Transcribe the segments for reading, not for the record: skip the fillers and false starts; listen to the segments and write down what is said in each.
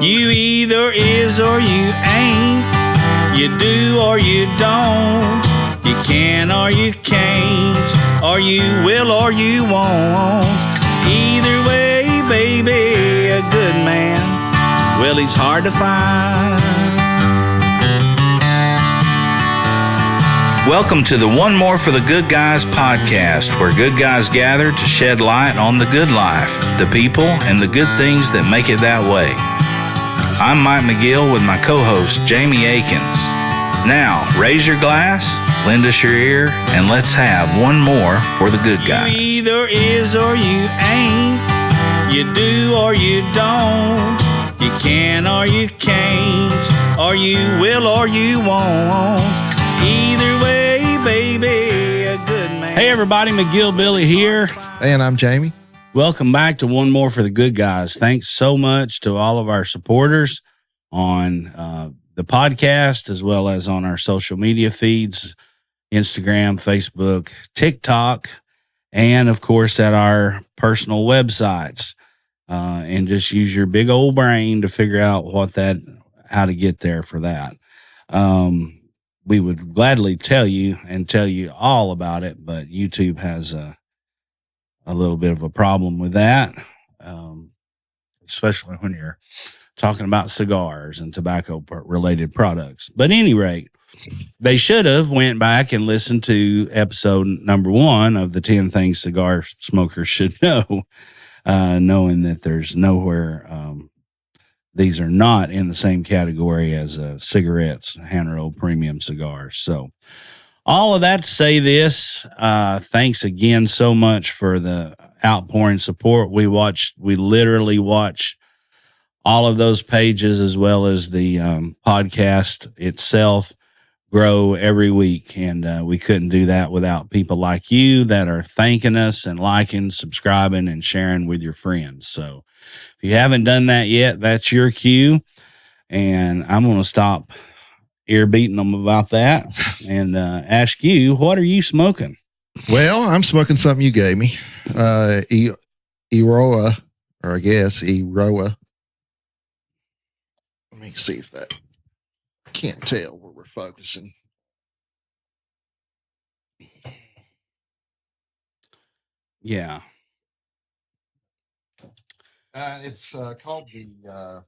You either is or you ain't. You do or you don't. You can or you can't. Or you will or you won't. Either way, baby, a good man, well, he's hard to find. Welcome to the One More for the Good Guys podcast, where good guys gather to shed light on the good life, the people, and the good things that make it that way. I'm Mike McGill with my co-host, Jamie Akins. Now, raise your glass, lend us your ear, and let's have one more for the good guys. You either is or you ain't. You do or you don't. You can or you can't. Or you will or you won't. Either way, baby, a good man. Hey, everybody, McGill Billy here. And I'm Jamie. Welcome back to One More for the Good Guys. Thanks so much to all of our supporters on the podcast, as well as on our social media feeds, Instagram, Facebook, TikTok, and, of course, at our personal websites. And just use your big old brain to figure out how to get there for that. We would gladly tell you all about it, but YouTube has a little bit of a problem with that, especially when you're talking about cigars and tobacco-related products. But at any rate, they should have went back and listened to episode number 1 of the 10 Things Cigar Smokers Should Know, knowing that there's nowhere these are not in the same category as cigarettes, hand-rolled premium cigars. So all of that to say this, thanks again so much for the outpouring support. We literally watch all of those pages, as well as the podcast itself, grow every week. And we couldn't do that without people like you that are thanking us and liking, subscribing, and sharing with your friends. So if you haven't done that yet, that's your cue. And I'm going to stop ear beating them about that and ask you, what are you smoking? Well, I'm smoking something you gave me. Eroa, or I guess Eroa. Let me see if that, I can't tell where we're focusing. Yeah. It's called the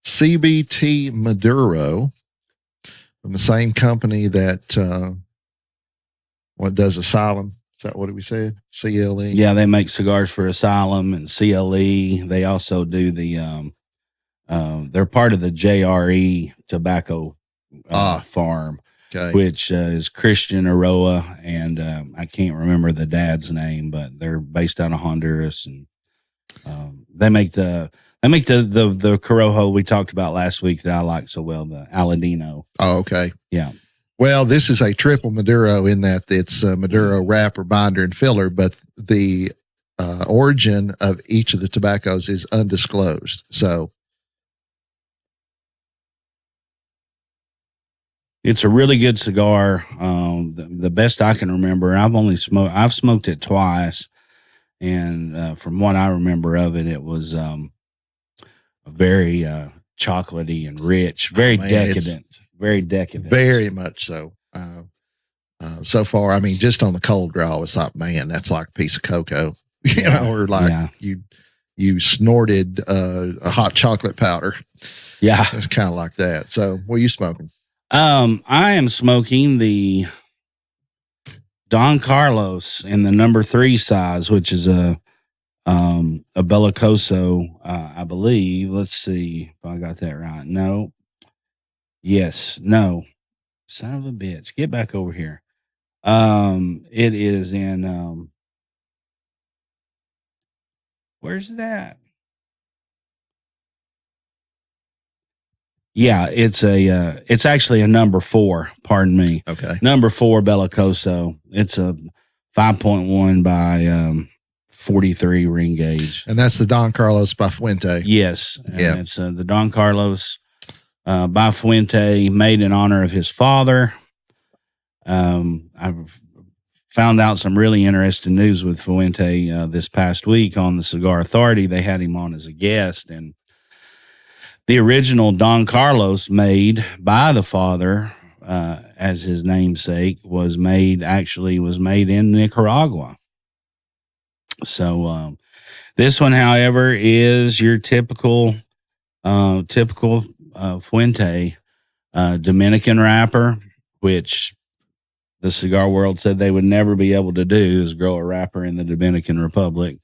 CBT Maduro, from the same company that does Asylum. Is that what we said? CLE. Yeah, they make cigars for Asylum and CLE. They also do the they're part of the JRE tobacco farm, okay, which is Christian Eiroa, and I can't remember the dad's name, but they're based out of Honduras, and they make the Corojo we talked about last week that I like so well, the Aladino. Oh, okay. Yeah. Well, this is a triple Maduro in that it's Maduro wrapper, binder, and filler, but the origin of each of the tobaccos is undisclosed. So it's a really good cigar. The best I can remember. I've smoked it twice, and from what I remember of it, it was very chocolatey and rich, very decadent. Very decadent. Very much so. So far, I mean, just on the cold draw, it's like, man, that's like a piece of cocoa, or like you snorted a hot chocolate powder. Yeah. It's kind of like that. So what are you smoking? I am smoking the Don Carlos in the number 3 size, which is a Bellicoso, I believe. Let's see if I got that right. No. Yes. No. Son of a bitch. Get back over here. It is in, where's it at? Yeah, it's actually a number 4, pardon me. Okay. Number 4 Bellicoso. It's a 5.1 by 43 ring gauge. And that's the Don Carlos by Fuente. Yes. Yeah. It's the Don Carlos by Fuente, made in honor of his father. I've found out some really interesting news with Fuente this past week on the Cigar Authority. They had him on as a guest, and The original Don Carlos, made by the father as his namesake, was made in Nicaragua. So this one, however, is your typical Fuente Dominican wrapper, which the cigar world said they would never be able to do, is grow a wrapper in the Dominican Republic.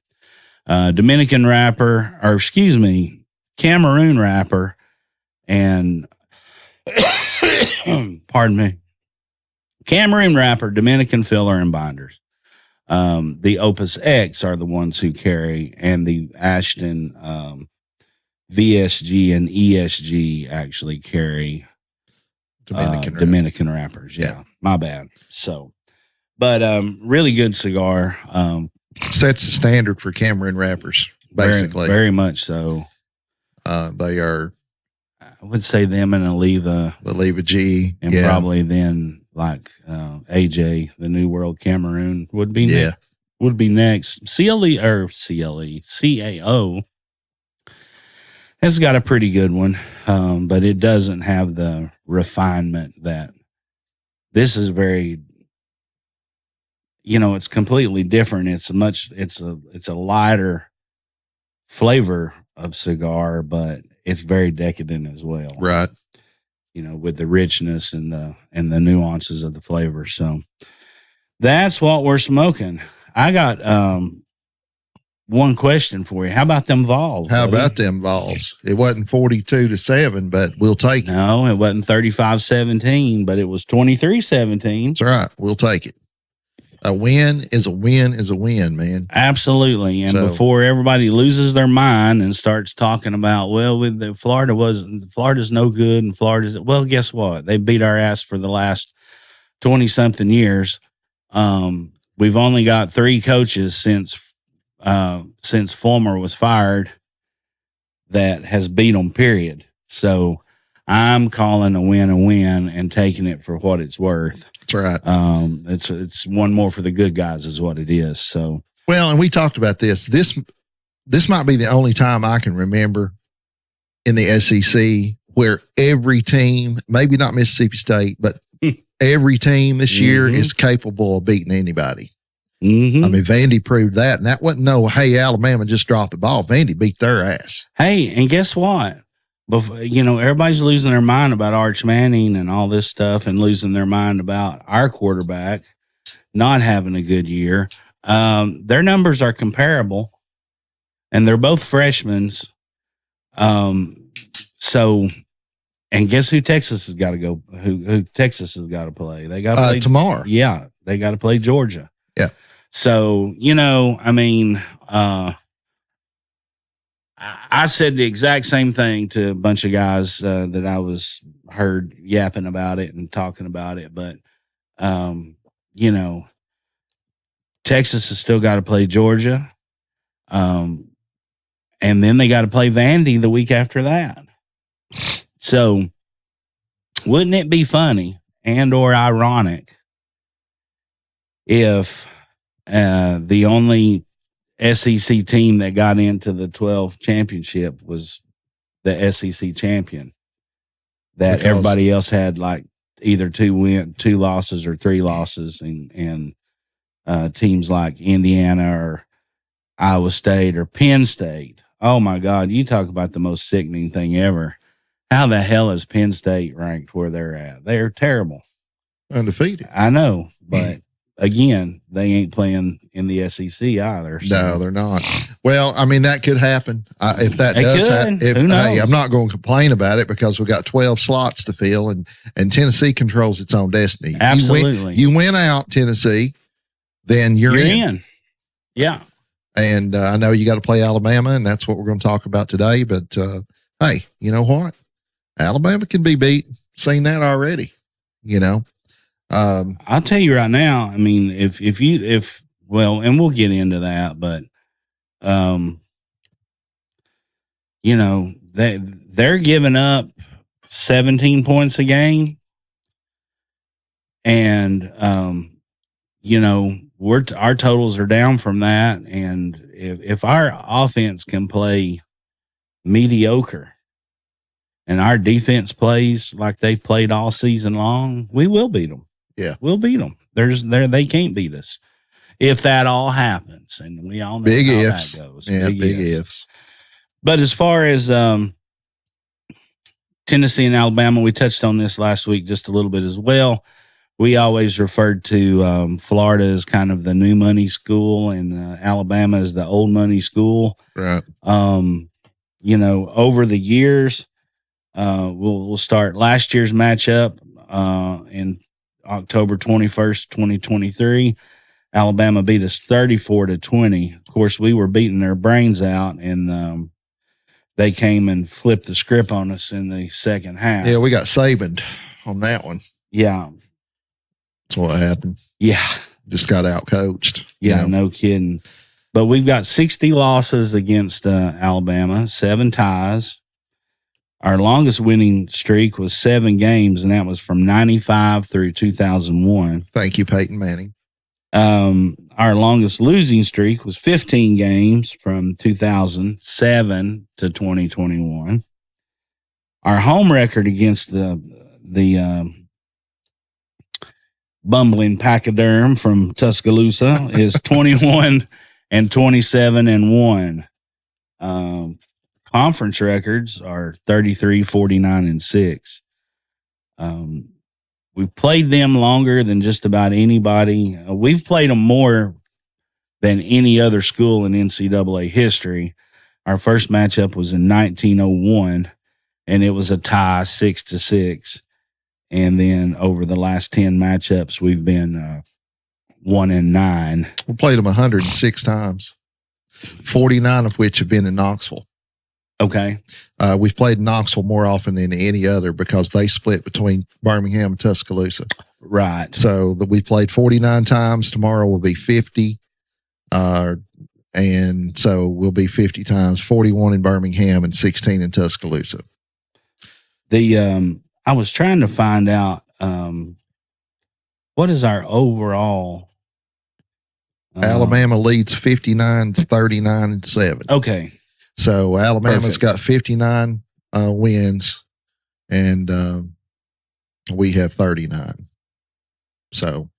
Dominican wrapper, or excuse me, Cameroon wrapper, and pardon me, Cameroon wrapper, Dominican filler, and binders. The Opus X are the ones who carry, and the Ashton VSG and ESG actually carry Dominican wrappers. Yeah, my bad. So, but really good cigar. Sets the standard for Cameroon wrappers, basically. Very much so. They are, I would say, them and the Oliva G, and probably then like AJ, the New World Cameroon would be next. CAO has got a pretty good one, but it doesn't have the refinement that this is. Very, it's completely different. It's a lighter flavor of cigar, but it's very decadent as well. Right. With the richness and the nuances of the flavor. So that's what we're smoking. I got one question for you. How about them Vols? How about them Vols? It wasn't 42-7, but we'll take it. No, it wasn't 35-17, but it was 23-17. That's right. We'll take it. A win is a win is a win, man. Absolutely. And before everybody loses their mind and starts talking about, Florida's no good, and well, guess what? They beat our ass for the last 20 something years. We've only got 3 coaches since Fulmer was fired that has beat them, period. So I'm calling a win and taking it for what it's worth. That's right. It's one more for the good guys is what it is. So, well, and we talked about this. This might be the only time I can remember in the SEC where every team, maybe not Mississippi State, but every team this year is capable of beating anybody. Mm-hmm. I mean, Vandy proved that, and that wasn't Alabama just dropped the ball. Vandy beat their ass. Hey, and guess what? Everybody's losing their mind about Arch Manning and all this stuff, and losing their mind about our quarterback not having a good year. Their numbers are comparable, and they're both freshmen. So, and guess who Texas has got to go? Who Texas has got to play? They got to play tomorrow. Yeah, they got to play Georgia. Yeah. So I said the exact same thing to a bunch of guys that I was heard yapping about it and talking about it. But, Texas has still got to play Georgia. And then they got to play Vandy the week after that. So wouldn't it be funny and or ironic if the only SEC team that got into the 12 championship was the SEC champion, that everybody else had like either 2 losses or 3 losses, and teams like Indiana or Iowa State or Penn State. Oh my God, you talk about the most sickening thing ever. How the hell is Penn State ranked where they're at? They're terrible. Undefeated. I know, but again, they ain't playing in the SEC either. So. No, they're not. Well, I mean, that could happen. If that does happen, who knows? Hey, I'm not going to complain about it because we've got 12 slots to fill, and Tennessee controls its own destiny. Absolutely. You win out, Tennessee, then you're in. Yeah. And I know you got to play Alabama, and that's what we're going to talk about today. But, hey, you know what? Alabama can be beat. Seen that already, I'll tell you right now. I mean, if and we'll get into that, but they're giving up 17 points a game, and our totals are down from that. And if our offense can play mediocre, and our defense plays like they've played all season long, we will beat them. Yeah. We'll beat them. They can't beat us if that all happens. And we all know big how ifs. that goes. Yeah, big ifs. But as far as Tennessee and Alabama, we touched on this last week just a little bit as well. We always referred to Florida as kind of the new money school and Alabama as the old money school. Right. Over the years, we'll start last year's matchup in October 21st, 2023. Alabama beat us 34-20. Of course, we were beating their brains out, and they came and flipped the script on us in the second half. Yeah, we got Sabaned on that one. Yeah. That's what happened. Yeah. Just got out-coached. Yeah, no kidding. But we've got 60 losses against Alabama, 7 ties. Our longest winning streak was 7 games, and that was from 95 through 2001. Thank you, Peyton Manning. Our longest losing streak was 15 games from 2007 to 2021. Our home record against the bumbling pachyderm from Tuscaloosa is 21-27-1. Conference records are 33-49-6. We played them longer than just about anybody. We've played them more than any other school in NCAA history. Our first matchup was in 1901, and it was a tie 6-6. And then over the last 10 matchups, we've been 1-9. We played them 106 times, 49 of which have been in Knoxville. Okay. We've played Knoxville more often than any other because they split between Birmingham and Tuscaloosa. Right. So we played 49 times. Tomorrow will be 50. And so we'll be 50 times, 41 in Birmingham and 16 in Tuscaloosa. I was trying to find out what is our overall. Alabama leads 59-39-7. Okay. So Alabama's got 59 wins, and we have 39. So,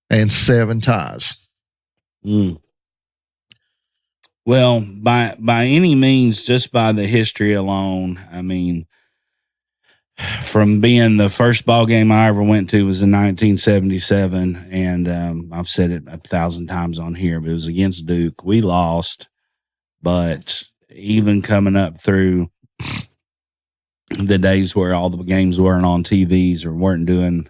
and 7 ties. Mm. Well, by any means, just by the history alone, I mean, from being the first ball game I ever went to was in 1977, and I've said it 1,000 times on here, but it was against Duke. We lost, but even coming up through the days where all the games weren't on TVs or weren't doing,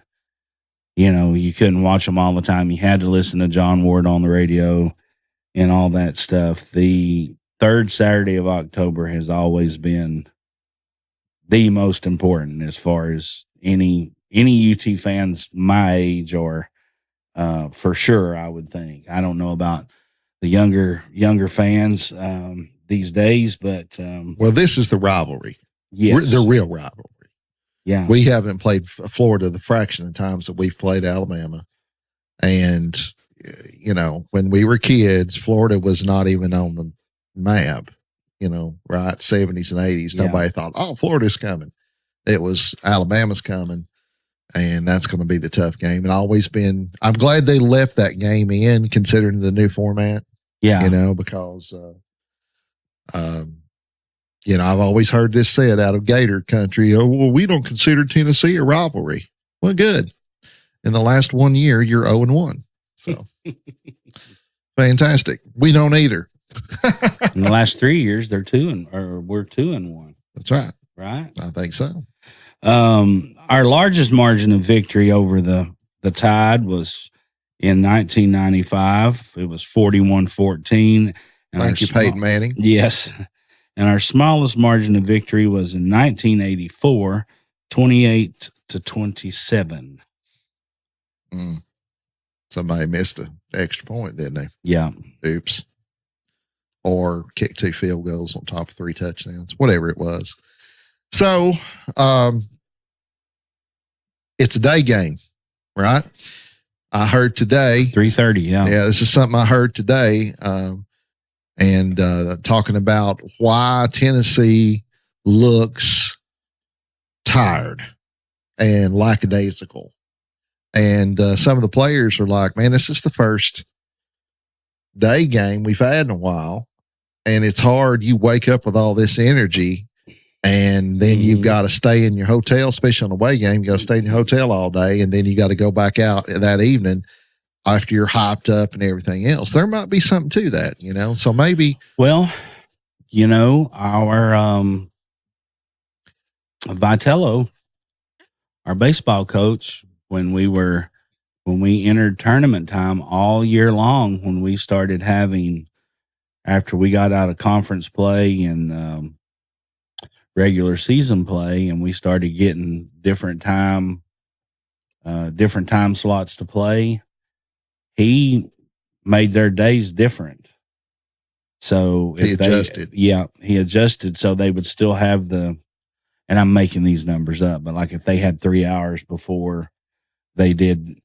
you couldn't watch them all the time. You had to listen to John Ward on the radio and all that stuff. The third Saturday of October has always been the most important as far as any UT fans my age, or for sure, I would think. I don't know about the younger fans these days, but well, this is the rivalry. Yes, the real rivalry. Yeah, we haven't played Florida the fraction of times that we've played Alabama, and when we were kids, Florida was not even on the map. Right? 70s and 80s. Yeah. Nobody thought, oh, Florida's coming. It was Alabama's coming, and that's going to be the tough game. And I'm glad they left that game in, considering the new format. Yeah. Because, I've always heard this said out of Gator country, oh, well, we don't consider Tennessee a rivalry. Well, good. In the last 1 year, you're 0-1. So fantastic. We don't either. In the last 3 years, we're 2-1. That's right. Right? I think so. Our largest margin of victory over the Tide was in 1995. It was 41-14. Thank you, Peyton Manning. Yes. And our smallest margin of victory was in 1984, 28-27. Somebody missed an extra point, didn't they? Yeah. Oops. Or kick 2 field goals on top of 3 touchdowns, whatever it was. So, it's a day game, right? I heard today. 3:30, yeah. Yeah, this is something I heard today, and talking about why Tennessee looks tired and lackadaisical. And some of the players are like, man, this is the first day game we've had in a while. And it's hard. You wake up with all this energy and then you've got to stay in your hotel, especially on the away game. You got to stay in your hotel all day. And then you got to go back out that evening after you're hyped up and everything else. There might be something to that, you know? So maybe. Well, you know, our Vitello, our baseball coach, when we entered tournament time all year long, when we started having, after we got out of conference play and regular season play, and we started getting different time slots to play, he made their days different. So he adjusted. He adjusted so they would still have and I'm making these numbers up, but like if they had 3 hours before they did,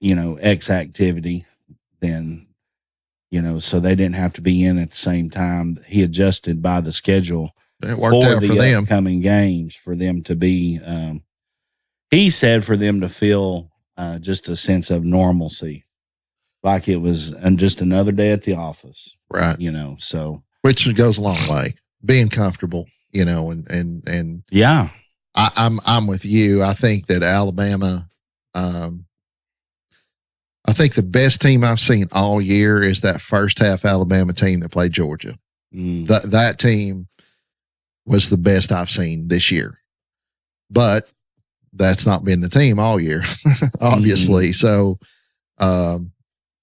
you know, X activity, then, you know, so they didn't have to be in at the same time. He adjusted by the schedule it worked out for them. Upcoming games for them to be, he said, for them to feel just a sense of normalcy, like it was just another day at the office. Right. You know, so. Which goes a long way, being comfortable, you know, and yeah, I'm with you. I think that Alabama, I think the best team I've seen all year is that first half Alabama team that played Georgia. That team was the best I've seen this year, but that's not been the team all year, obviously. So, and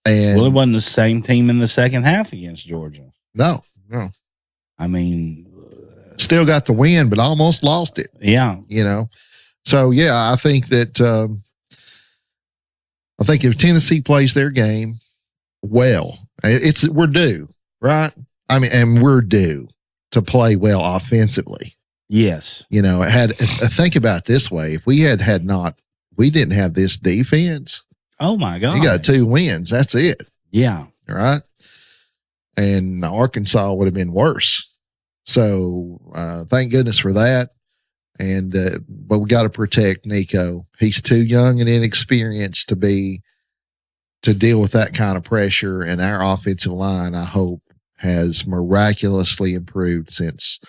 well, it wasn't the same team in the second half against Georgia. No. I mean, still got the win, but almost lost it. Yeah. You know, so yeah, I think that, I think if Tennessee plays their game well, we're due, right? I mean, and we're due to play well offensively. Yes. You know, think about it this way. If we didn't have this defense. Oh my God. You got 2 wins. That's it. Yeah. Right. And Arkansas would have been worse. So thank goodness for that. And but we got to protect Nico. He's too young and inexperienced to deal with that kind of pressure. And our offensive line, I hope, has miraculously improved since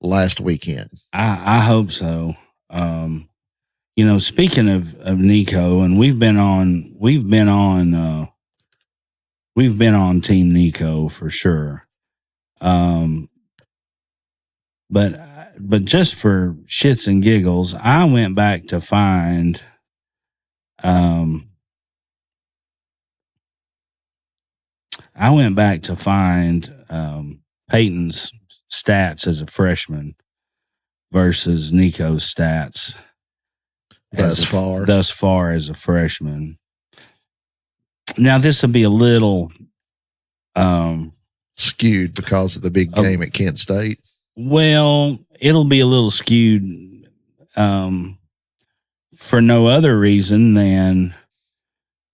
last weekend. I hope so. You know, speaking of Nico, and we've been on Team Nico for sure. But just for shits and giggles, I went back to find Peyton's stats as a freshman versus Nico's stats thus far as a freshman. Now this will be a little skewed because of the big game at Kent State. Well, it'll be a little skewed for no other reason than,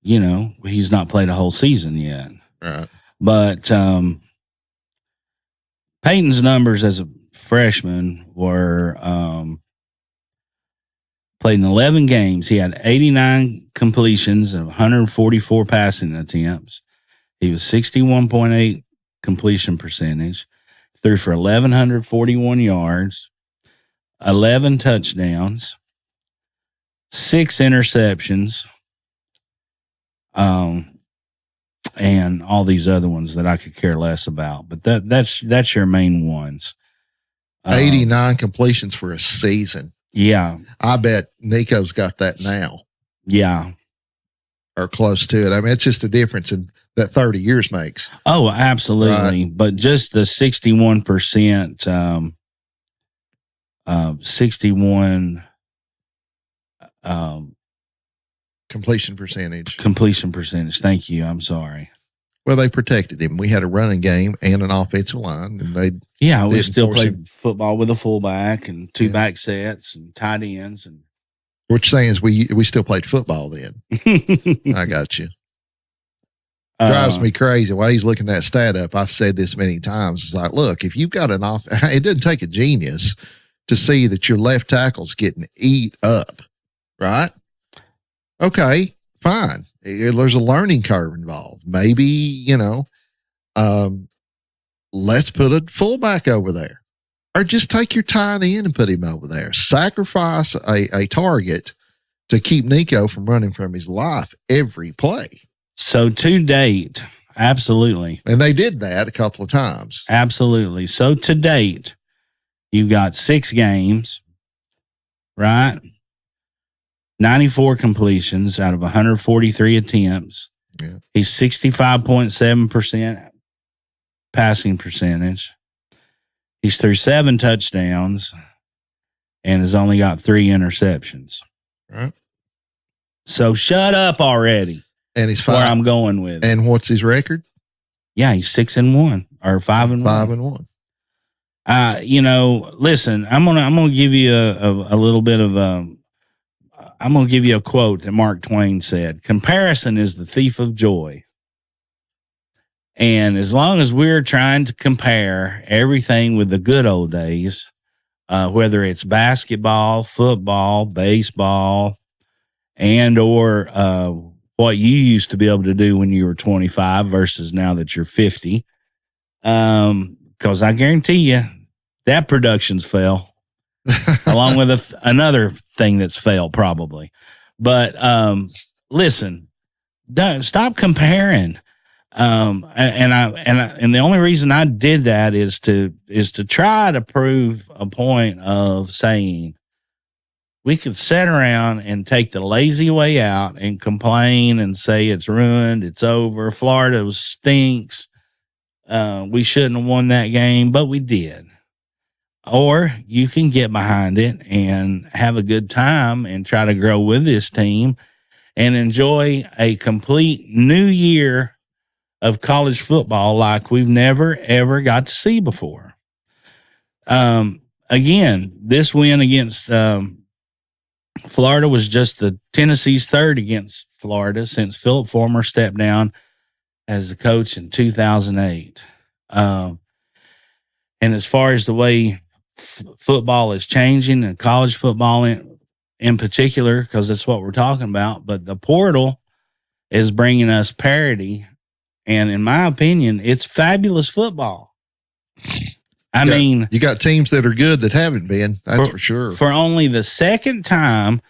you know, he's not played a whole season yet. Right. But Peyton's numbers as a freshman were played in 11 games. He had 89 completions and 144 passing attempts. He was 61.8 completion percentage. Threw for 1,141 yards, 11 touchdowns, 6 interceptions, and all these other ones that I could care less about. But that's your main ones. 89 completions for a season. Yeah. I bet Nico's got that now. Yeah. Or close to it. I mean, it's just a difference in that 30 years makes. Oh, absolutely. Right. But just the 61%, 61 completion percentage. Thank you. I'm sorry. Well, they protected him. We had a running game and an offensive line, and we still played football with a fullback and 2 back sets and tight ends. And what you're saying is we still played football then. I got you. Drives me crazy. While he's looking that stat up, I've said this many times. It's like, look, if you've got it doesn't take a genius to see that your left tackle's getting eat up, right? Okay, fine. There's a learning curve involved. Maybe, let's put a fullback over there, or just take your tight end and put him over there. Sacrifice a target to keep Nico from running from his life every play. So to date, absolutely. And they did that a couple of times. Absolutely. So to date, you've got 6 games, right? 94 completions out of 143 attempts. Yeah. He's 65.7% passing percentage. He's threw 7 touchdowns and has only got 3 interceptions. Right. So shut up already. And he's 5. Where I'm going with. And what's his record? Yeah, he's 6-1 or 5-1. 5-1. Listen, I'm gonna give you a little bit of I'm gonna give you a quote that Mark Twain said: "Comparison is the thief of joy." And as long as we're trying to compare everything with the good old days, whether it's basketball, football, baseball, and or what you used to be able to do when you were 25 versus now that you're 50, because I guarantee you that production's fell, along with another thing that's failed probably. But listen, stop comparing. And the only reason I did that is to try to prove a point of saying we could sit around and take the lazy way out and complain and say it's ruined, it's over, Florida stinks, we shouldn't have won that game, but we did. Or you can get behind it and have a good time and try to grow with this team and enjoy a complete new year of college football like we've never, ever got to see before. Again, this win against Florida was just the Tennessee's third against Florida since Philip Fulmer stepped down as the coach in 2008. And as far as the way football is changing, and college football in particular, because that's what we're talking about, but the portal is bringing us parity. And in my opinion, it's fabulous football. I mean, you got teams that are good that haven't been, that's for sure. For only the second time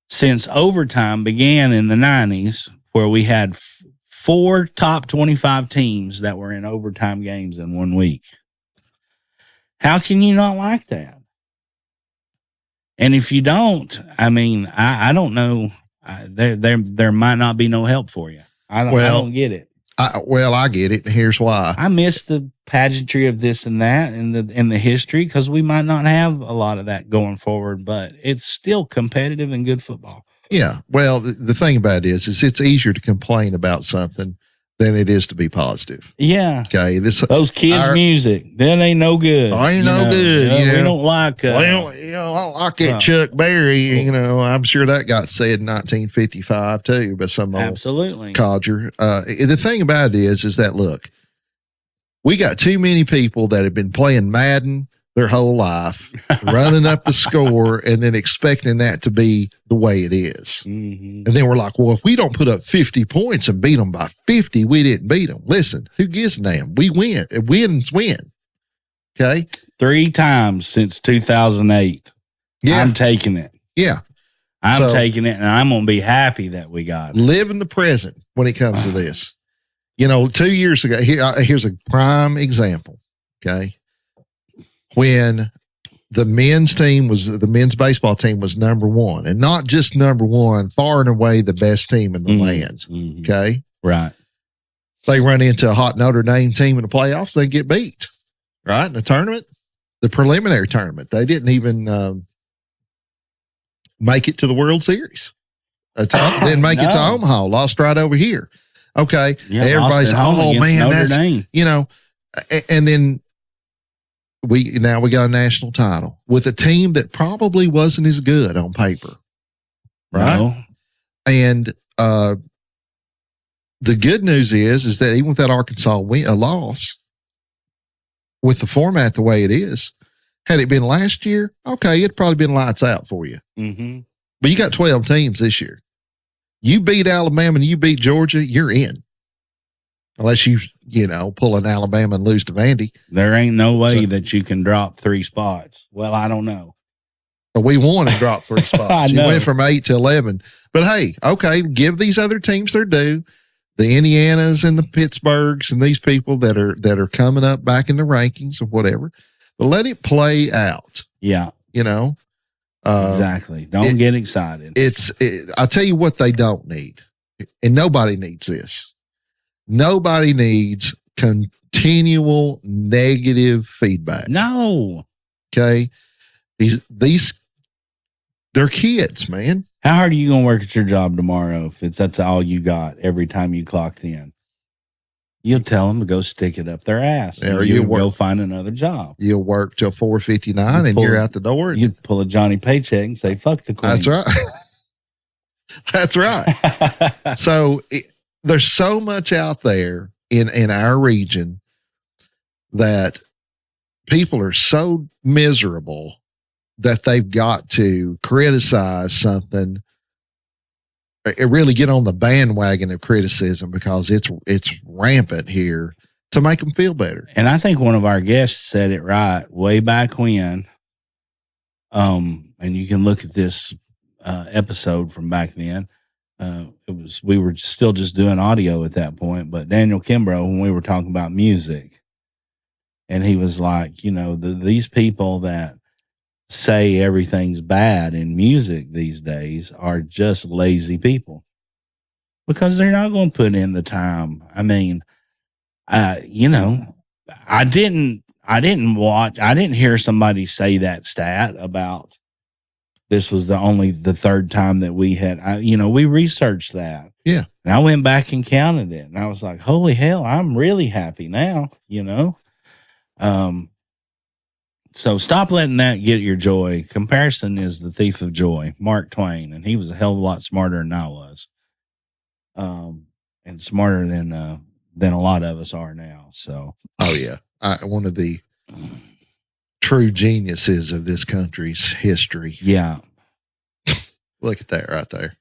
since overtime began in the 90s, where we had 4 top 25 teams that were in overtime games in 1 week. How can you not like that? And if you don't, I mean, I don't know. There might not be no help for you. I don't get it. I get it. Here's why. I miss the pageantry of this and that and the history, because we might not have a lot of that going forward, but it's still competitive and good football. Yeah. Well, the thing about it is it's easier to complain about something than it is to be positive. Yeah. Okay. Those kids' music, that ain't no good. Ain't no good. We don't like. I don't like that Chuck Berry. I'm sure that got said in 1955 too, by some old codger. The thing about it is that look, we got too many people that have been playing Madden their whole life, running up the score, and then expecting that to be the way it is. Mm-hmm. And then we're like, well, if we don't put up 50 points and beat them by 50, we didn't beat them. Listen, who gives a damn? We win. Wins win. Okay? 3 times since 2008. Yeah. I'm taking it. Yeah. I'm taking it, and I'm going to be happy that we got it. Live in the present when it comes to this. 2 years ago, here's a prime example. Okay? When the men's baseball team was number 1, and not just number 1, far and away the best team in the land. Mm-hmm. Okay. Right. They run into a hot Notre Dame team in the playoffs, they get beat. Right. In the tournament, the preliminary tournament, they didn't even make it to the World Series. Didn't make it to Omaha, lost right over here. Okay. Yeah, everybody's, oh man, Notre Dame. And then we got a national title with a team that probably wasn't as good on paper. Right. No. And the good news is that even with that Arkansas loss, with the format the way it is, Had it been last year, okay, it'd probably been lights out for you. Mm-hmm. But you got 12 teams this year. You beat Alabama and you beat Georgia, you're in. Unless you pull an Alabama and lose to Vandy. There ain't no way that you can drop 3 spots. Well, I don't know. But we won and dropped 3 spots. You went from 8 to 11. But hey, okay, give these other teams their due. The Indianas and the Pittsburghs and these people that are coming up back in the rankings or whatever. But let it play out. Yeah. Exactly. Don't get excited. I'll tell you what they don't need. And nobody needs this. Nobody needs continual negative feedback. No. Okay. These they're kids, man. How hard are you going to work at your job tomorrow if that's all you got every time you clocked in? You'll tell them to go stick it up their ass. Or you'll go find another job. You'll work till 4:59 and you're out the door. You pull a Johnny Paycheck and say, fuck the queen. That's right. That's right. So there's so much out there in our region that people are so miserable that they've got to criticize something, really get on the bandwagon of criticism because it's rampant here to make them feel better. And I think one of our guests said it right way back when. And you can look at this episode from back then. We were still just doing audio at that point, but Daniel Kimbrough, when we were talking about music, and he was like, these people that say everything's bad in music these days are just lazy people because they're not going to put in the time. I mean, I didn't hear somebody say that stat about this was the third time that we had, we researched that. Yeah. And I went back and counted it and I was like, holy hell, I'm really happy now, So stop letting that get your joy. Comparison is the thief of joy. Mark Twain, and he was a hell of a lot smarter than I was, and smarter than a lot of us are now. So, oh yeah, one of the true geniuses of this country's history. Yeah, look at that right there.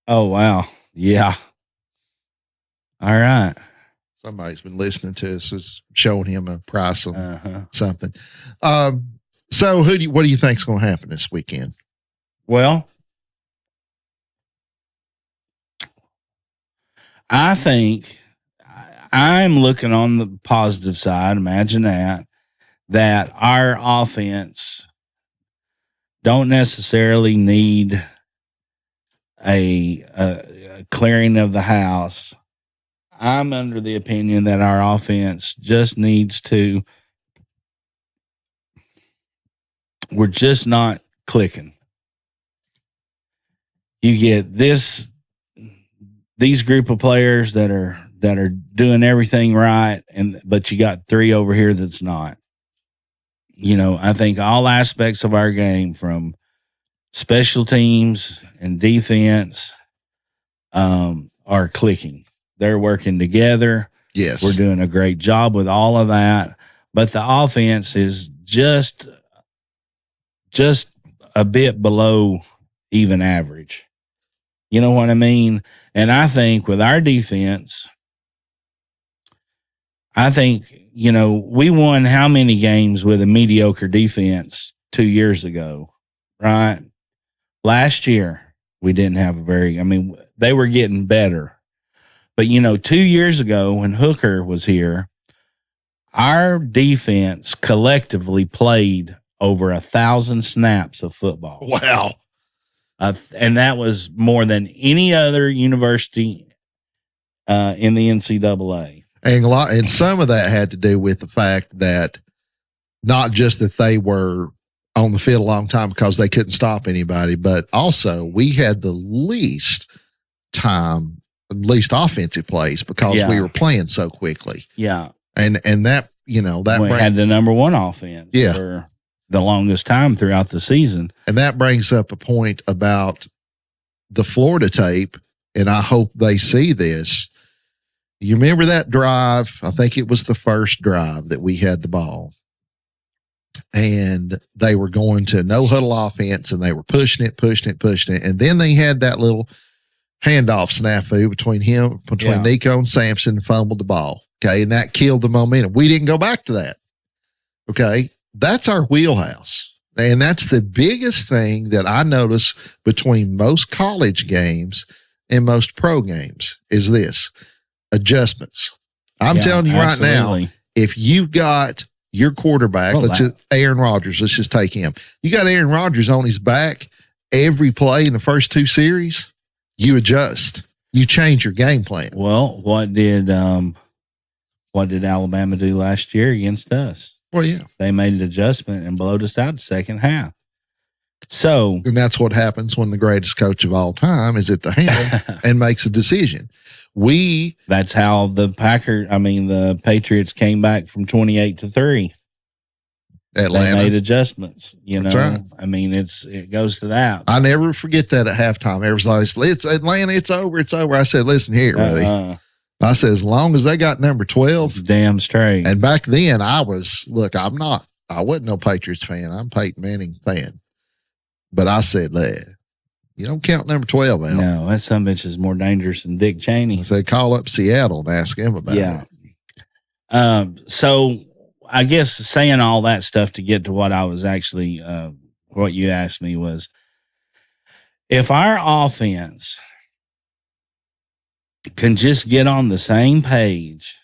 Oh wow, yeah. All right. Somebody's been listening to us, is showing him a price on something. So what do you think's going to happen this weekend? Well, I think I'm looking on the positive side. Imagine that our offense don't necessarily need a clearing of the house. I'm under the opinion that our offense just needs to, we're just not clicking. You get these group of players that are doing everything right, but you got 3 over here that's not. I think all aspects of our game, from special teams and defense, are clicking. They're working together. Yes. We're doing a great job with all of that. But the offense is just a bit below even average. You know what I mean? And I think with our defense, we won how many games with a mediocre defense 2 years ago, right? Last year, we didn't have they were getting better. But, 2 years ago when Hooker was here, our defense collectively played over 1,000 snaps of football. Wow. And that was more than any other university in the NCAA. And some of that had to do with the fact that not just that they were on the field a long time because they couldn't stop anybody, but also we had the least offensive plays because we were playing so quickly. Yeah. And that, we had the number 1 offense for the longest time throughout the season. And that brings up a point about the Florida tape, and I hope they see this. You remember that drive? I think it was the first drive that we had the ball. And they were going to no huddle offense and they were pushing it. And then they had that little handoff snafu between Nico and Sampson and fumbled the ball. Okay. And that killed the momentum. We didn't go back to that. Okay. That's our wheelhouse. And that's the biggest thing that I notice between most college games and most pro games is this adjustments. I'm telling you right now, if you've got your quarterback, Aaron Rodgers, let's just take him. You got Aaron Rodgers on his back every play in the first two series, you adjust. You change your game plan. Well, what did Alabama do last year against us? Well, yeah. They made an adjustment and blowed us out the second half. So, and that's what happens when the greatest coach of all time is at the helm and makes a decision. That's how the Patriots came back from 28-3. Atlanta. They made adjustments, That's right. I mean, it goes to that. I never forget that at halftime. Everybody's like, it's Atlanta, it's over. I said, listen here, buddy. I said, as long as they got number 12. Damn straight. And back then I wasn't no Patriots fan. I'm Peyton Manning fan. But I said, you don't count number 12 out. No, that son of a bitch is more dangerous than Dick Cheney. I said, call up Seattle and ask him about it. So I guess saying all that stuff to get to what I was actually, what you asked me was, if our offense can just get on the same page,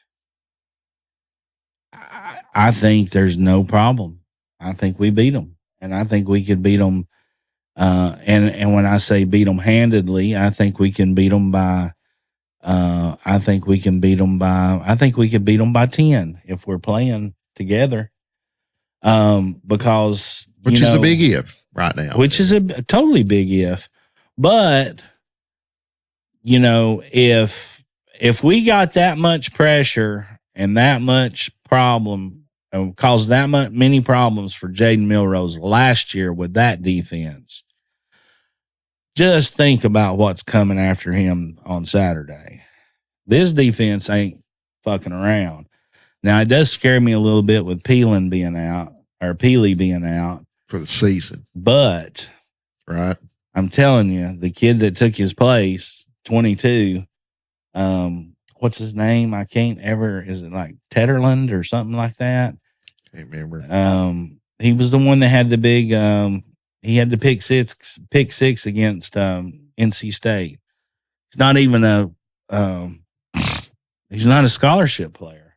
I think there's no problem. I think we beat them, and I think we could beat them. And when I say beat them handedly, I think we can beat them by. I think we could beat them by 10 if we're playing together. Because which is a big if right now. Which is a totally big if, but if we got that much pressure and that much problem, caused that many problems for Jaden Milrose last year with that defense, just think about what's coming after him on Saturday. This defense ain't fucking around. Now, it does scare me a little bit with Peely being out for the season. But right, I'm telling you, the kid that took his place, 22, what's his name? Is it like Tetterland or something like that? Can't remember. He was the one that had the big, he had the pick six against NC State. He's not even he's not a scholarship player.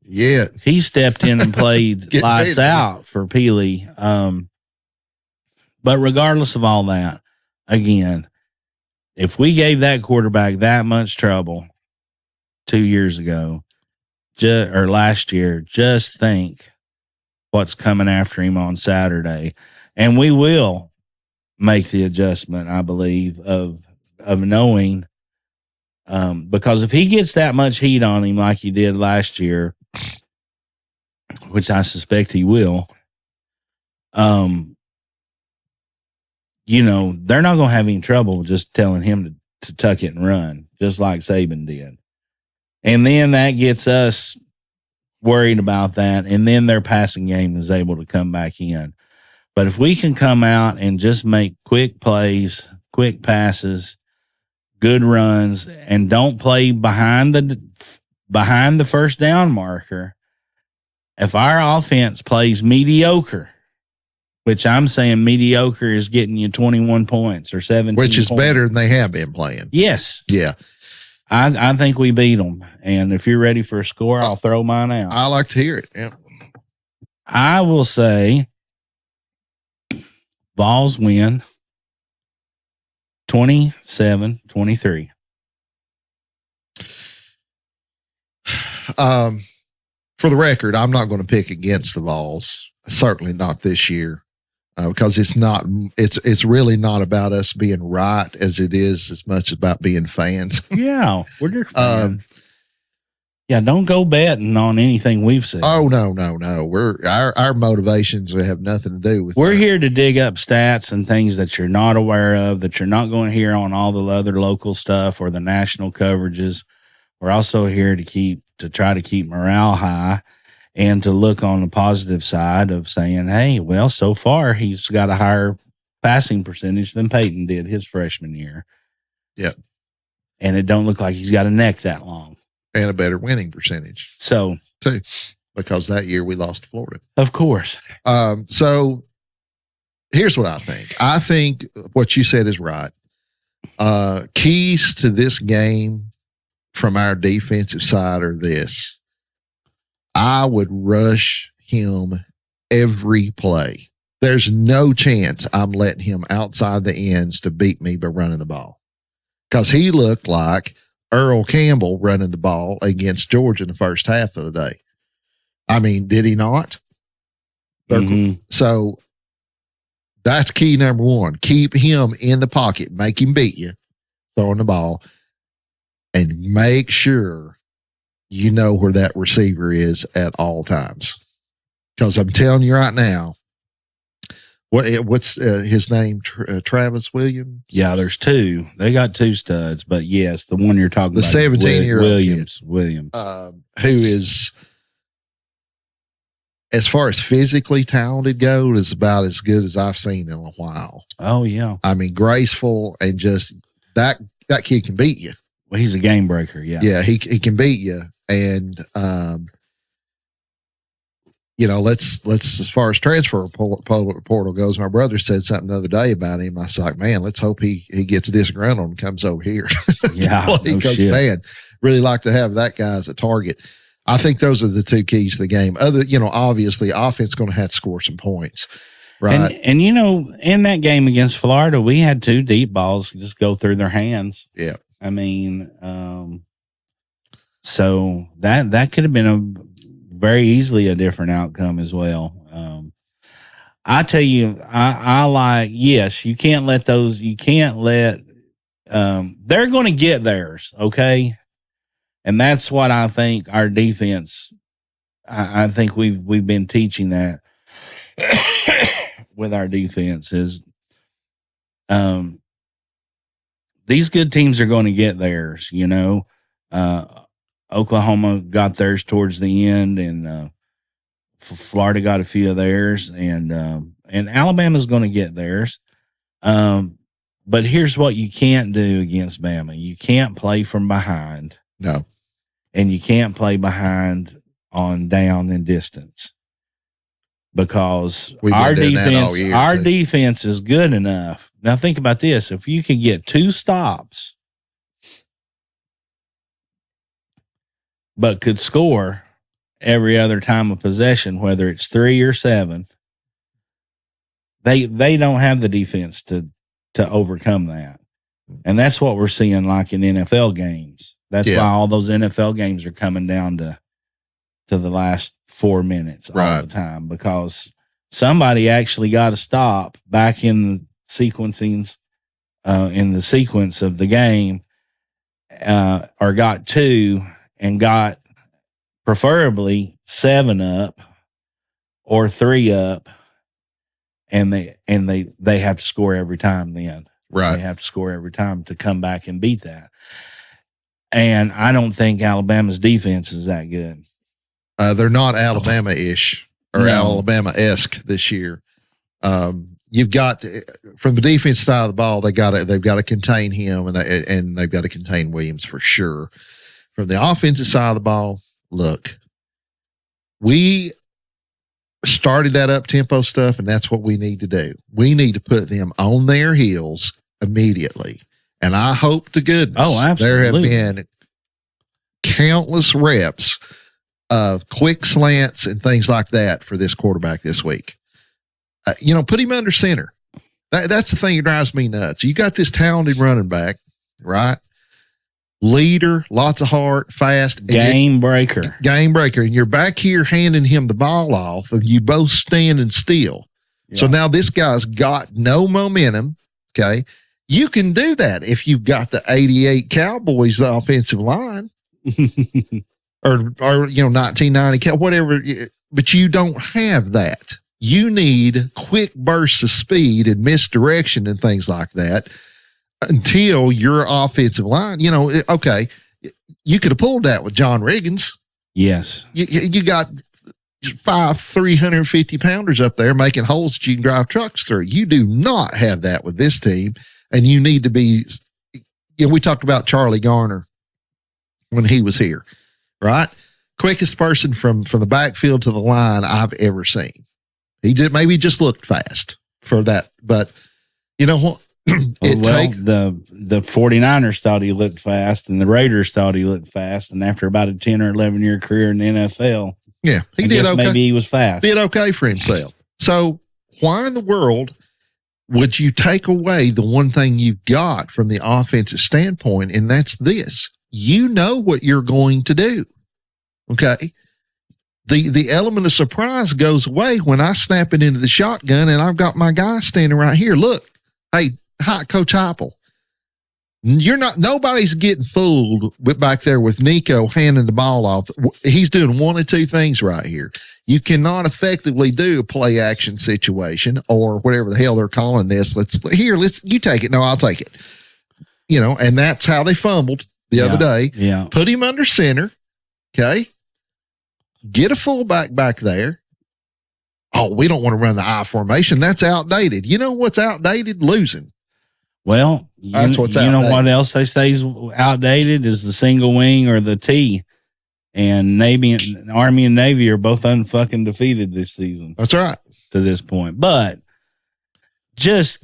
Yeah. He stepped in and played lights out for Peely. But regardless of all that, again, if we gave that quarterback that much trouble 2 years ago, or last year, just think what's coming after him on Saturday. And we will make the adjustment, I believe, of knowing, because if he gets that much heat on him like he did last year, which I suspect he will, they're not going to have any trouble just telling him to tuck it and run, just like Saban did. And then that gets us worried about that, and then their passing game is able to come back in. But if we can come out and just make quick plays, quick passes, good runs, and don't play behind the first down marker, if our offense plays mediocre, which I'm saying mediocre is getting you 21 points or 17 which is points. Better than they have been playing. Yes. Yeah. I think we beat them. And if you're ready for a score, I'll throw mine out. I like to hear it. Yeah. I will say Vols win 27-23. For the record, I'm not going to pick against the Vols. Certainly not this year, because it's really not about us being right as it is as much about being fans. Yeah, we're just fans. Don't go betting on anything we've said. Oh no. Our motivations have nothing to do with. We're here to dig up stats and things that you're not aware of, that you're not going to hear on all the other local stuff or the national coverages. We're also here to try to keep morale high and to look on the positive side of saying, hey, well, so far he's got a higher passing percentage than Peyton did his freshman year. Yep. And it don't look like he's got a neck that long. And a better winning percentage. So, too, because that year we lost to Florida. Of course. So here's what I think. I think what you said is right. Keys to this game from our defensive side are this. I would rush him every play. There's no chance I'm letting him outside the ends to beat me by running the ball. Because he looked like Earl Campbell running the ball against Georgia in the first half of the day. I mean, did he not? Mm-hmm. So that's key number one. Keep him in the pocket. Make him beat you throwing the ball. And make sure you know where that receiver is at all times. Because I'm telling you right now, what's his name? Travis Williams? Yeah, there's two. They got two studs, but yes, the one you're talking about. The 17-year-old Williams, who is, as far as physically talented goes, is about as good as I've seen in a while. Oh, yeah. I mean, graceful and just that kid can beat you. Well, he's a game breaker, yeah. Yeah, he can beat you. And, let's as far as transfer portal goes, my brother said something the other day about him. I was like, man, let's hope he gets disgruntled and comes over here. Yeah, because man, really like to have that guy as a target. I think those are the two keys to the game. Obviously, offense going to have to score some points, right? And in that game against Florida, we had two deep balls just go through their hands. Yeah, I mean, so that could have been very easily a different outcome as well. I tell you, I like, yes, you can't let, they're going to get theirs. Okay. And that's what I think our defense, I think we've been teaching that with our defense is, these good teams are going to get theirs, Oklahoma got theirs towards the end, and Florida got a few of theirs, and Alabama's going to get theirs. But here's what you can't do against Bama: you can't play from behind. No, and you can't play behind on down and distance because our defense is good enough. Now think about this: if you can get two stops, but could score every other time of possession, whether it's 3 or 7, they don't have the defense to overcome that. And that's what we're seeing like in NFL games. That's why all those NFL games are coming down to the last 4 minutes all the time, because somebody actually got to stop back in the sequencings, in the sequence of the game, or got 2 and got preferably 7 up or 3 up, and they have to score every time then. Right. They have to score every time to come back and beat that. And I don't think Alabama's defense is that good. They're not Alabama-ish or Alabama-esque this year. You've got, from the defense side of the ball, they've got to contain him, and they've got to contain Williams for sure. From the offensive side of the ball, look, we started that up-tempo stuff, and that's what we need to do. We need to put them on their heels immediately. And I hope to goodness there have been countless reps of quick slants and things like that for this quarterback this week. Put him under center. That's the thing that drives me nuts. You got this talented running back, right? Leader, lots of heart, fast. Game breaker. And you're back here handing him the ball off, and you both standing still. Yeah. So now this guy's got no momentum, okay? You can do that if you've got the 88 Cowboys, the offensive line, or 1990, whatever, but you don't have that. You need quick bursts of speed and misdirection and things like that until your offensive line, okay, you could have pulled that with John Riggins. Yes. You got 350 pounders up there making holes that you can drive trucks through. You do not have that with this team. And you need to be, we talked about Charlie Garner when he was here, right? Quickest person from the backfield to the line I've ever seen. He maybe just looked fast for that. But you know what? The 49ers thought he looked fast and the Raiders thought he looked fast. And after about a 10 or 11 year career in the NFL, yeah, he did okay. Maybe he was fast. Did okay for himself. So why in the world would you take away the one thing you've got from the offensive standpoint? And that's this. You know what you're going to do. Okay. The element of surprise goes away when I snap it into the shotgun and I've got my guy standing right here. Look, hey, hi, Coach Heupel. Nobody's getting fooled back there with Nico handing the ball off. He's doing one of two things right here. You cannot effectively do a play action situation or whatever the hell they're calling this. You take it. No, I'll take it. And that's how they fumbled the other day. Yeah. Put him under center. Okay. Get a fullback back there. Oh, we don't want to run the I formation. That's outdated. You know what's outdated? Losing. Well, that's what's outdated. You know what else they say is outdated is the single wing or the T. And Army and Navy are both unfucking defeated this season. That's right. To this point. But they're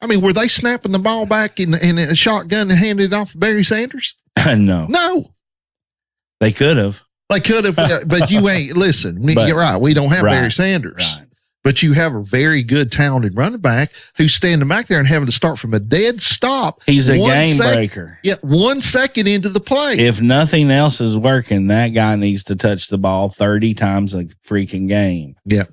were they snapping the ball back in a shotgun and handed it off to Barry Sanders? No. They could have. But you ain't, listen, you're right. We don't have Barry Sanders. Right. But you have a very good, talented running back who's standing back there and having to start from a dead stop. He's a game breaker. Yeah, 1 second into the play. If nothing else is working, that guy needs to touch the ball 30 times a freaking game. Yeah.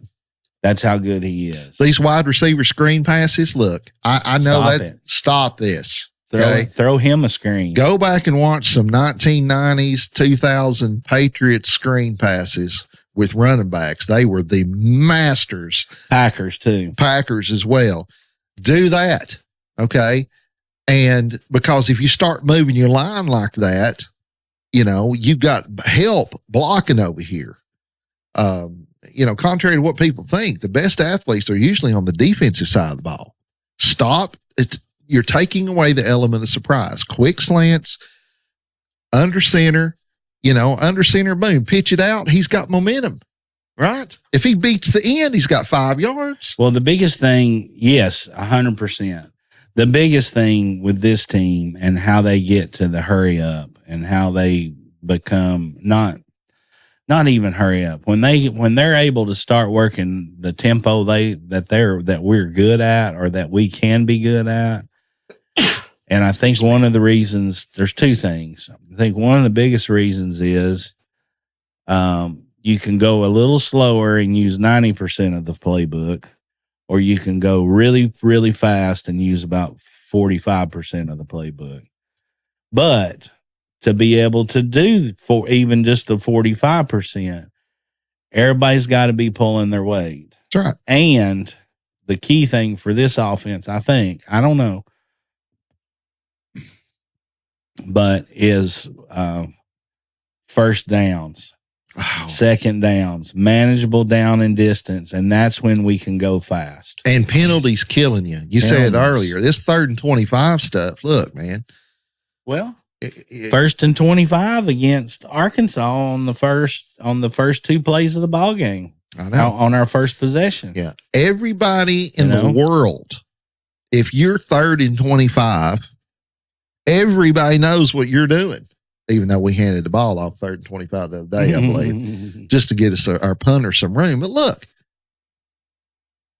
That's how good he is. These wide receiver screen passes, look, I know Stop that. it. Stop this. Throw him a screen. Go back and watch some 1990s, 2000 Patriots screen passes with running backs. They were the masters. Packers too. Packers as well. Do that. Okay. And because if you start moving your line like that, you've got help blocking over here. Contrary to what people think, the best athletes are usually on the defensive side of the ball. Stop. You're taking away the element of surprise. Quick slants, under center, boom, pitch it out. He's got momentum, right? If he beats the end, he's got 5 yards. Well, the biggest thing, yes, 100%. The biggest thing with this team and how they get to the hurry up and how they become not even hurry up when they're able to start working the tempo that we're good at or that we can be good at. And I think one of the reasons, there's two things. I think one of the biggest reasons is you can go a little slower and use 90% of the playbook, or you can go really, really fast and use about 45% of the playbook. But to be able to do for even just the 45%, everybody's got to be pulling their weight. That's right. And the key thing for this offense, I don't know, but is first downs, second downs, manageable down and distance, and that's when we can go fast. And penalties killing you. You said earlier, this 3rd and 25 stuff, look, man. Well, 1st and 25 against Arkansas on the first 2 plays of the ball game. I know. On our first possession. Yeah. Everybody in the world, if you're 3rd and 25, everybody knows what you're doing, even though we handed the ball off 3rd and 25 the other day, I believe, just to get us our punter some room. But look,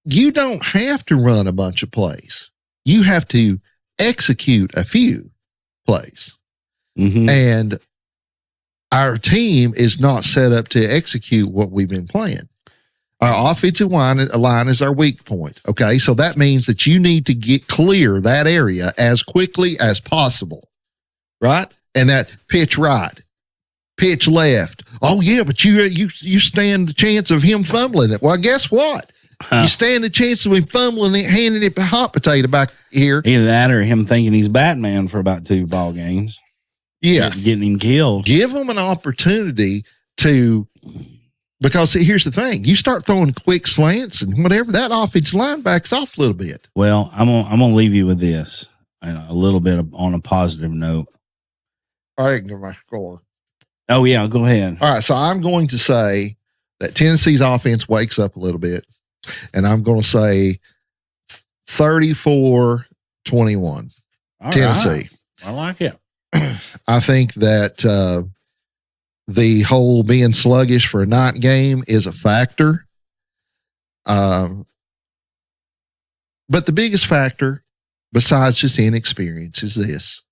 you don't have to run a bunch of plays. You have to execute a few plays. Mm-hmm. And our team is not set up to execute what we've been playing. Our offensive line is our weak point. Okay. So that means that you need to get clear that area as quickly as possible. Right. And that pitch right, pitch left. Oh yeah. But you stand the chance of him fumbling it. Well, guess what? You stand a chance of him fumbling it, handing it a hot potato back here. Either that or him thinking he's Batman for about 2 ball games. Yeah. Getting him killed. Give him an opportunity to, because here's the thing. You start throwing quick slants and whatever, that offensive line backs off a little bit. Well, I'm gonna leave you with this, a little bit on a positive note. All right, give my score. Oh, yeah, go ahead. All right, so I'm going to say that Tennessee's offense wakes up a little bit, and I'm going to say 34-21. Tennessee. Right. I like it. I think that the whole being sluggish for a night game is a factor. But the biggest factor, besides just inexperience, is this.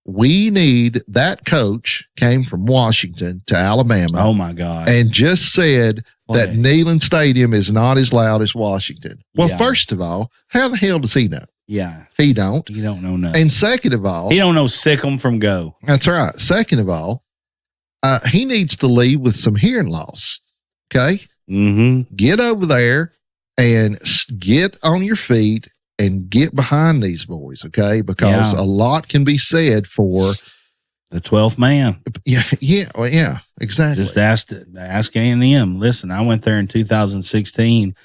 We need that coach came from Washington to Alabama. Oh my God. And just said that Neyland Stadium is not as loud as Washington. Well, first of all, how the hell does he know? Yeah. He don't. You don't know nothing. And second of all, he don't know sick 'em from go. That's right. Second of all, he needs to leave with some hearing loss. Okay. Mm-hmm. Get over there and get on your feet and get behind these boys, okay? Because a lot can be said for the 12th man. Yeah, exactly. Just ask A&M. Listen, I went there in 2016,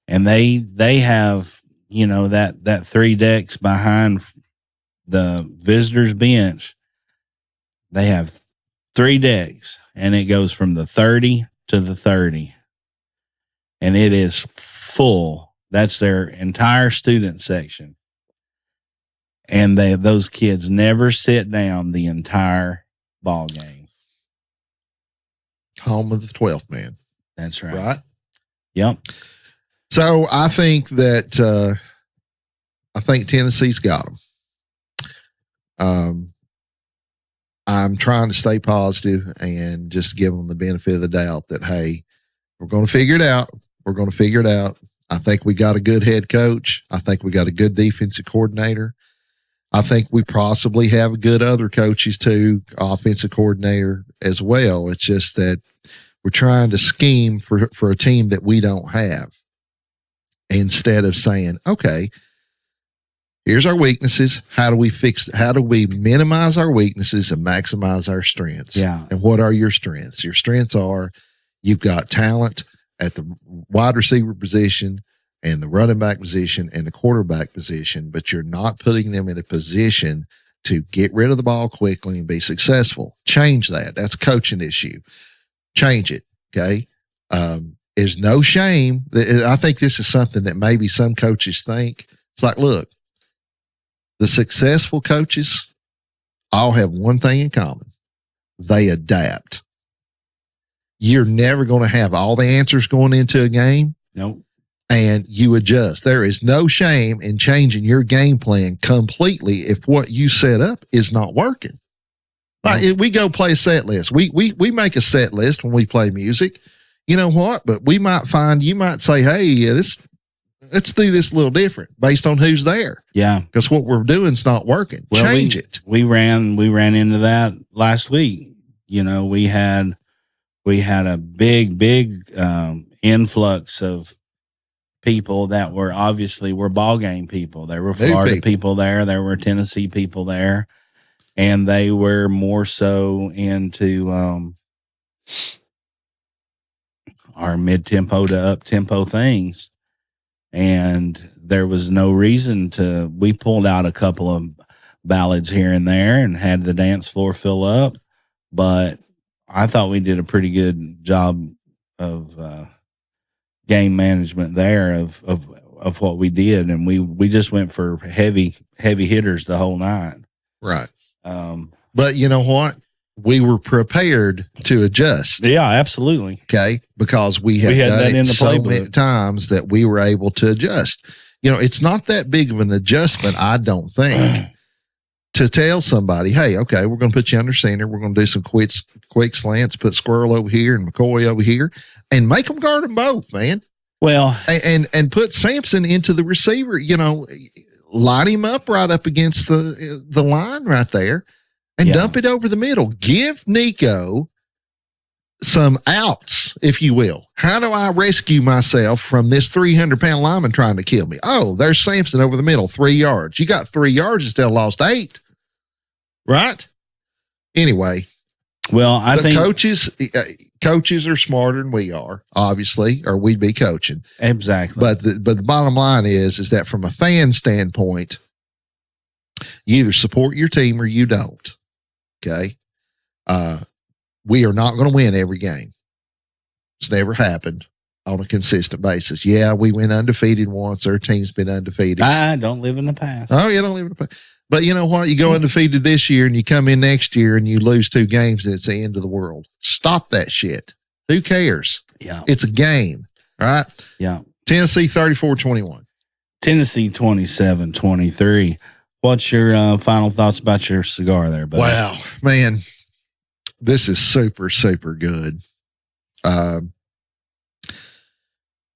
and they have that 3 decks behind the visitors bench. They have 3 decks, and it goes from the 30 to the 30, and it is full. That's their entire student section. And those kids never sit down the entire ball game. Home of the 12th man. That's right. Right? Yep. So I think that Tennessee's got them. I'm trying to stay positive and just give them the benefit of the doubt that, hey, we're going to figure it out. We're going to figure it out. I think we got a good head coach. I think we got a good defensive coordinator. I think we possibly have good other coaches too, offensive coordinator as well. It's just that we're trying to scheme for a team that we don't have instead of saying, okay, here's our weaknesses. How do we minimize our weaknesses and maximize our strengths? Yeah. And what are your strengths? Your strengths are you've got talent at the wide receiver position and the running back position and the quarterback position, but you're not putting them in a position to get rid of the ball quickly and be successful. Change that. That's a coaching issue. Change it. Okay. There's no shame. I think this is something that maybe some coaches think. It's like, look, the successful coaches all have one thing in common. They adapt. You're never going to have all the answers going into a game. Nope. And you adjust. There is no shame in changing your game plan completely if what you set up is not working. Like we go play a set list. We make a set list when we play music. You know what? But you might say, hey, let's do this a little different based on who's there. Yeah. Because what we're doing is not working. Well, change it. We ran into that last week. We had a big influx of people that were ball game people. There were Florida people there. There were Tennessee people there, and they were more so into our mid-tempo to up-tempo things. And there was no reason we pulled out a couple of ballads here and there and had the dance floor fill up, but I thought we did a pretty good job of game management there of what we did, and we just went for heavy hitters the whole night. Right. But you know what? We were prepared to adjust. Yeah, absolutely. Okay, because we had done that in the so many times that we were able to adjust. It's not that big of an adjustment, I don't think, to tell somebody, hey, okay, we're going to put you under center. We're going to do some quick slants, put Squirrel over here and McCoy over here, and make them guard them both, man. Well, and put Sampson into the receiver, line him up right up against the line right there and dump it over the middle. Give Nico some outs. options, if you will. How do I rescue myself from this 300-pound lineman trying to kill me? Oh, there's Samson over the middle, 3 yards. You got 3 yards instead of lost 8. Right? Anyway. Well, I think coaches are smarter than we are, obviously, or we'd be coaching. Exactly. But the bottom line is that from a fan standpoint, you either support your team or you don't. Okay. We are not going to win every game. It's never happened on a consistent basis. Yeah, we went undefeated once. Our team's been undefeated. I don't live in the past. Oh, yeah, don't live in the past. But you know what? You go undefeated this year and you come in next year and you lose 2 games and it's the end of the world. Stop that shit. Who cares? Yeah. It's a game. All right. Yeah. Tennessee 34-21. Tennessee 27-23. What's your final thoughts about your cigar there, buddy? Wow, man. This is super, super good.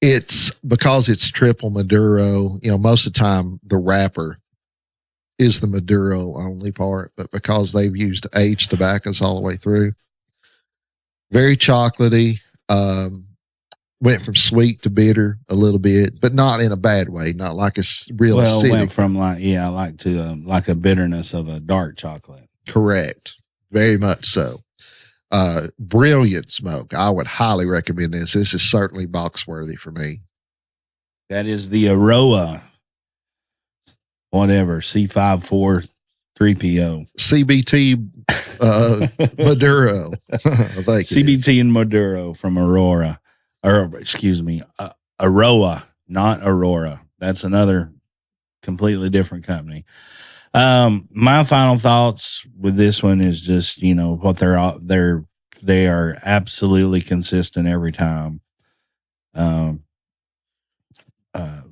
It's because it's triple Maduro. You know, most of the time the wrapper is the Maduro only part, but because they've used aged tobaccos all the way through, very chocolatey. Went from sweet to bitter a little bit, but not in a bad way. Not like a real acidic. Went from like a bitterness of a dark chocolate. Correct. Very much so. Brilliant smoke. I would highly recommend this. This is certainly box worthy for me. That is the Aroa, whatever, C54 3PO. CBT Maduro. CBT and Maduro from Aroa, not Aurora. That's another completely different company. My final thoughts with this one is just, you know, what they are absolutely consistent every time.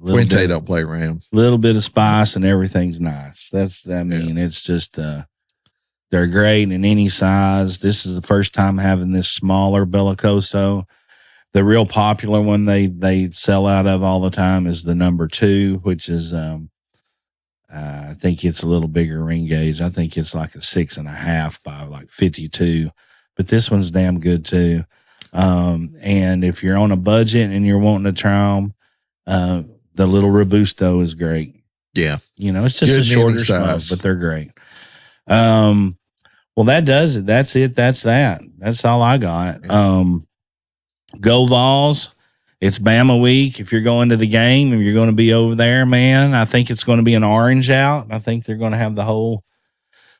Quinte don't play around. Little bit of spice and everything's nice. It's just, they're great in any size. This is the first time having this smaller Bellicoso. The real popular one they sell out of all the time is the number 2, which is, I think it's a little bigger ring gauge. I think it's like a 6.5 by like 52, but this one's damn good too. And if you're on a budget and you're wanting to try them, the little Robusto is great. Yeah. You know, it's just good, a shorter smoke, but they're great. Well, that does it. That's it. That's that. That's all I got. Go Vols. It's Bama week. If you're going to the game and you're going to be over there, man, I think it's going to be an orange out. I think they're going to have the whole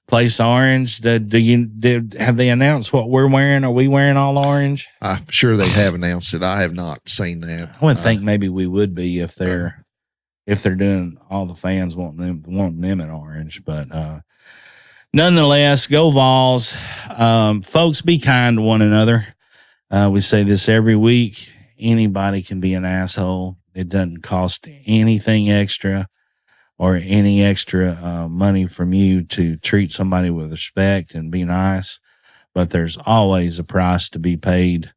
place orange. Have they announced what we're wearing? Are we wearing all orange? I'm sure they have announced it. I have not seen that. I would think maybe we would be if they're doing all the fans wanting them in orange. But nonetheless, go Vols. Folks, be kind to one another. We say this every week. Anybody can be an asshole. It doesn't cost anything extra or any extra money from you to treat somebody with respect and be nice. But there's always a price to be paid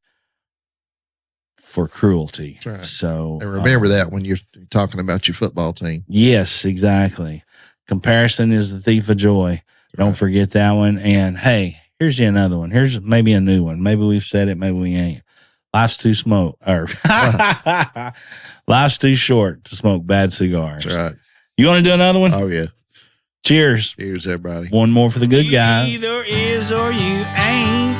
for cruelty. That's right. So and remember that when you're talking about your football team. Yes, exactly. Comparison is the thief of joy. Right. Don't forget that one. And hey, here's you another one. Here's maybe a new one. Maybe we've said it, maybe we ain't. Life's too life's too short to smoke bad cigars. That's right. You want to do another one? Oh, yeah. Cheers. Cheers, everybody. One more for the good guys. You either is or you ain't.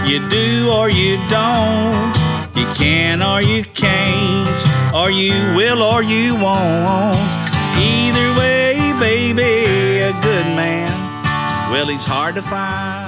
You do or you don't. You can or you can't. Or you will or you won't. Either way, baby, a good man, well, he's hard to find.